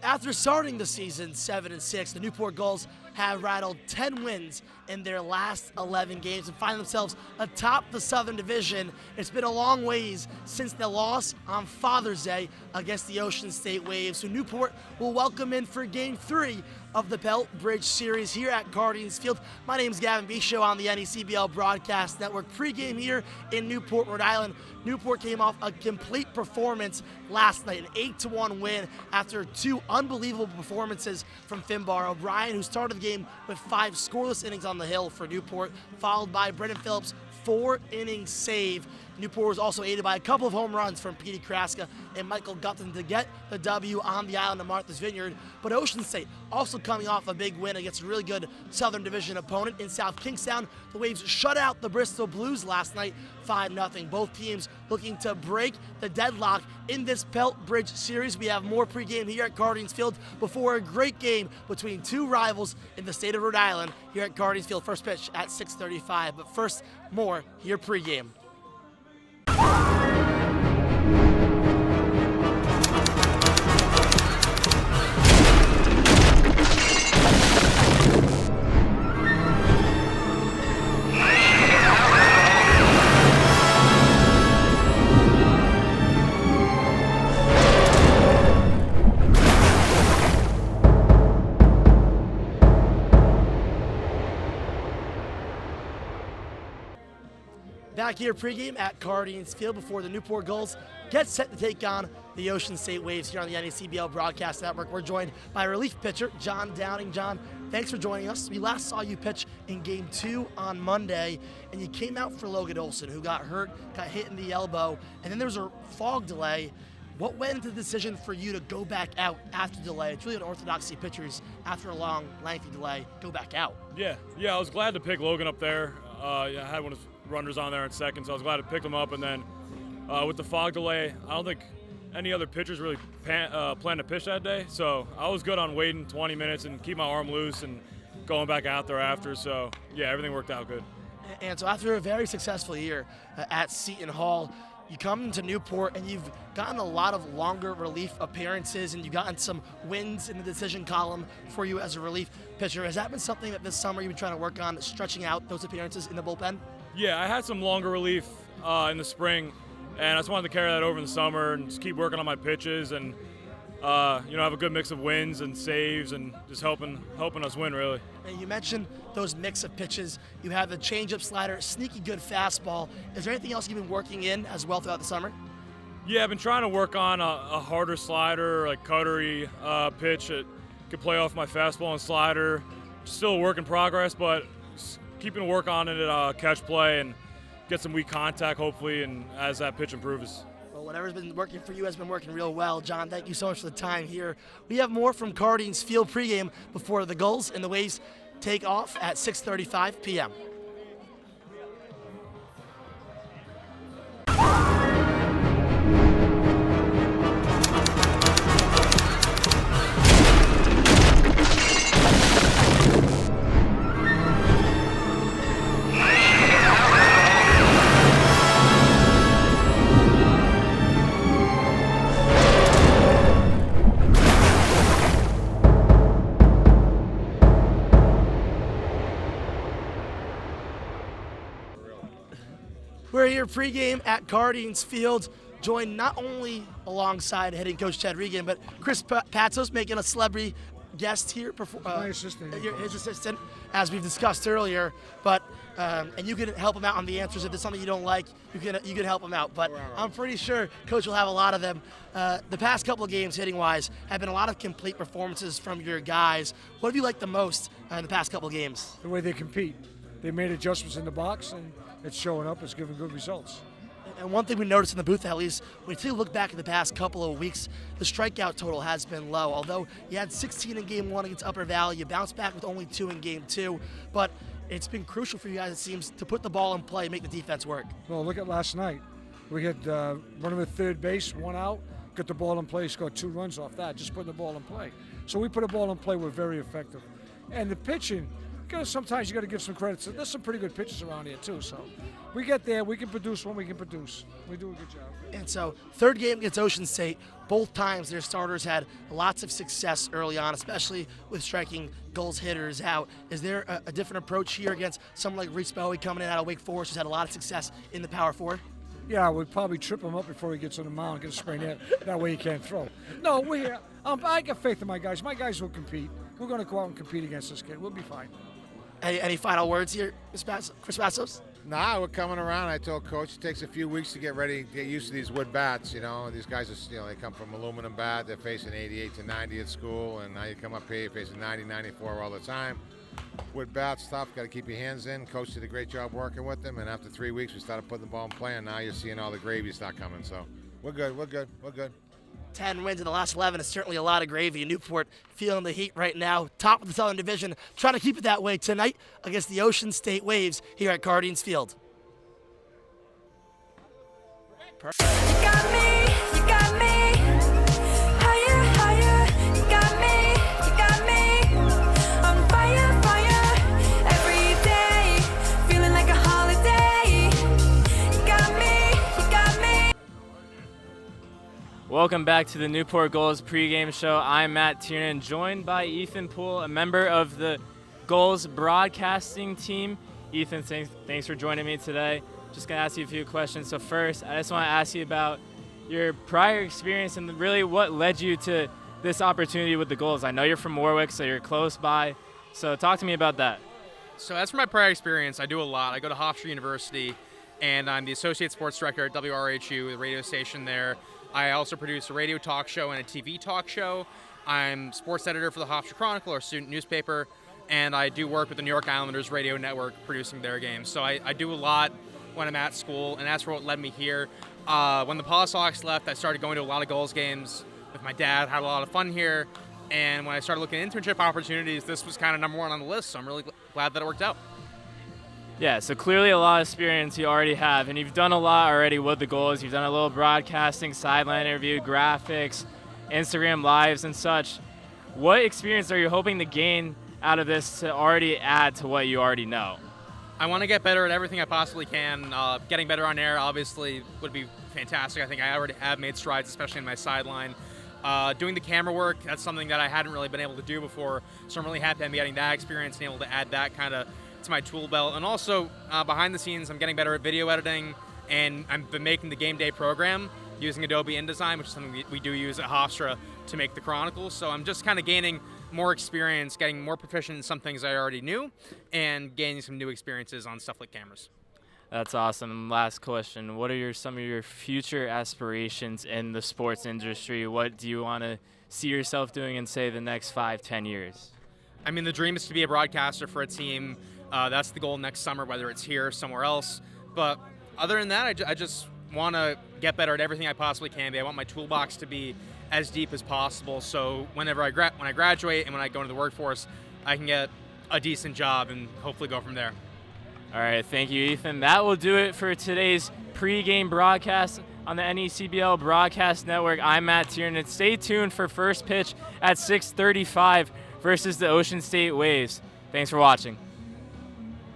After starting the season 7-6, the Newport Gulls have rattled 10 wins in their last 11 games and find themselves atop the Southern Division. It's been a long ways since the loss on Father's Day against the Ocean State Waves, who Newport will welcome in for Game 3 of the Pelt Bridge Series here at Guardians Field. My name is Gavin Bisho on the NECBL Broadcast Network. Pregame here in Newport, Rhode Island. Newport came off a complete performance last night, an 8-1 win after two unbelievable performances from Finbar O'Brien, who started the game with 5 scoreless innings on the hill for Newport, followed by Brendan Phillips' 4-inning save. Newport was also aided by a couple of home runs from Petey Kraska and Michael Gutton to get the W on the island of Martha's Vineyard. But Ocean State also coming off a big win against a really good Southern Division opponent in South Kingstown. The Waves shut out the Bristol Blues last night 5-0. Both teams looking to break the deadlock in this Pelt Bridge Series. We have more pregame here at Guardians Field before a great game between two rivals in the state of Rhode Island here at Guardians Field. First pitch at 6:35. But first, more here pregame. Back here pregame at Guardians Field before the Newport Gulls get set to take on the Ocean State Waves here on the NECBL Broadcast Network. We're joined by relief pitcher John Downing. John, thanks for joining us. We last saw you pitch in Game 2 on Monday, and you came out for Logan Olson, who got hurt, got hit in the elbow, and then there was a fog delay. What went into the decision for you to go back out after the delay? It's really unorthodox to see pitchers, after a long, lengthy delay, go back out. Yeah, I was glad to pick Logan up there. I had one of his runners on there in second, so I was glad to pick him up. And then with the fog delay, I don't think any other pitchers really planned to pitch that day. So I was good on waiting 20 minutes and keep my arm loose and going back out there after. So, yeah, everything worked out good. And so after a very successful year at Seton Hall, you come into Newport and you've gotten a lot of longer relief appearances and you've gotten some wins in the decision column for you as a relief pitcher. Has that been something that this summer you've been trying to work on, stretching out those appearances in the bullpen? Yeah, I had some longer relief in the spring, and I just wanted to carry that over in the summer and just keep working on my pitches and have a good mix of wins and saves and just helping us win, really. And you mentioned those mix of pitches. You have the changeup, slider, sneaky good fastball. Is there anything else you've been working in as well throughout the summer? Yeah, I've been trying to work on a harder slider, like cuttery pitch that could play off my fastball and slider. Still a work in progress, but keeping to work on it at catch play and get some weak contact, hopefully, and as that pitch improves. Well, whatever's been working for you has been working real well. John, thank you so much for the time here. We have more from Guardians Field pregame before the Gulls and the Waves take off at 6:35 p.m. We're here pregame at Guardians Field, joined not only alongside hitting coach Chad Regan, but Chris Patsos making a celebrity guest here. My assistant. His assistant, as we've discussed earlier. But and you can help him out on the answers. If there's something you don't like, you can help him out. But I'm pretty sure coach will have a lot of them. The past couple of games, hitting-wise, have been a lot of complete performances from your guys. What have you liked the most in the past couple of games? The way they compete. They made adjustments in the box, and it's showing up. It's giving good results. And one thing we noticed in the booth, at least, when you look back at the past couple of weeks, the strikeout total has been low. Although you had 16 in Game 1 against Upper Valley, you bounced back with only 2 in Game 2. But it's been crucial for you guys, it seems, to put the ball in play and make the defense work. Well, look at last night. We had running at third base, 1 out, got the ball in play, scored 2 runs off that, just putting the ball in play. So we put a ball in play, we're very effective. And the pitching, sometimes you got to give some credit. There's some pretty good pitchers around here too. So we get there. We can produce when we can produce. We do a good job. And so, third game against Ocean State, both times their starters had lots of success early on, especially with striking Gulls hitters out. Is there a different approach here against someone like Reese Bowie coming in out of Wake Forest, who's had a lot of success in the power forward? Yeah, we'd probably trip him up before he gets on the mound, get a sprain there. That way he can't throw. No, we're here. I got faith in my guys. My guys will compete. We're going to go out and compete against this kid. We'll be fine. Any final words here, Chris Bastos? Nah, we're coming around. I told Coach it takes a few weeks to get ready, get used to these wood bats. These guys are, they come from aluminum bat. They're facing 88 to 90 at school, and now you come up here, you're facing 90, 94 all the time. Wood bats, tough. Got to keep your hands in. Coach did a great job working with them, and after 3 weeks, we started putting the ball in play, and now you're seeing all the gravy start coming. So we're good. We're good. We're good. 10 wins in the last 11 is certainly a lot of gravy. Newport feeling the heat right now, top of the Southern Division, trying to keep it that way tonight against the Ocean State Waves here at Guardians Field. You got me, higher, higher, you got me, on fire, fire, every day, feeling like a holiday, you got me. Welcome back to the Newport Gulls pregame show. I'm Matt Tiernan, joined by Ethan Poole, a member of the Gulls broadcasting team. Ethan, thanks for joining me today. Just going to ask you a few questions. So first, I just want to ask you about your prior experience and really what led you to this opportunity with the Gulls. I know you're from Warwick, so you're close by. So talk to me about that. So as for my prior experience, I do a lot. I go to Hofstra University, and I'm the Associate Sports Director at WRHU, the radio station there. I also produce a radio talk show and a TV talk show. I'm sports editor for the Hofstra Chronicle, our student newspaper, and I do work with the New York Islanders radio network producing their games. So I do a lot when I'm at school, and that's what led me here. When the Polisox left, I started going to a lot of Gulls games with my dad, had a lot of fun here, and when I started looking at internship opportunities, this was kind of number one on the list, so I'm really glad that it worked out. Yeah, so clearly a lot of experience you already have, and you've done a lot already with the Gulls. You've done a little broadcasting, sideline interview, graphics, Instagram lives and such. What experience are you hoping to gain out of this to already add to what you already know? I want to get better at everything I possibly can. Getting better on air obviously would be fantastic. I think I already have made strides, especially in my sideline. Doing the camera work, that's something that I hadn't really been able to do before, so I'm really happy I'm getting that experience and able to add that kind of to my tool belt. And also, behind the scenes, I'm getting better at video editing, and I've been making the game day program using Adobe InDesign, which is something we do use at Hofstra to make the Chronicles. So I'm just kind of gaining more experience, getting more proficient in some things I already knew, and gaining some new experiences on stuff like cameras. That's awesome. Last question. What are some of your future aspirations in the sports industry? What do you want to see yourself doing in, say, the next 5-10 years? I mean, the dream is to be a broadcaster for a team. That's the goal next summer, whether it's here or somewhere else. But other than that, I just want to get better at everything I possibly can be. I want my toolbox to be as deep as possible, so whenever when I graduate and when I go into the workforce, I can get a decent job and hopefully go from there. All right, thank you, Ethan. That will do it for today's pregame broadcast on the NECBL Broadcast Network. I'm Matt Tiernan. Stay tuned for first pitch at 6:35 versus the Ocean State Waves. Thanks for watching.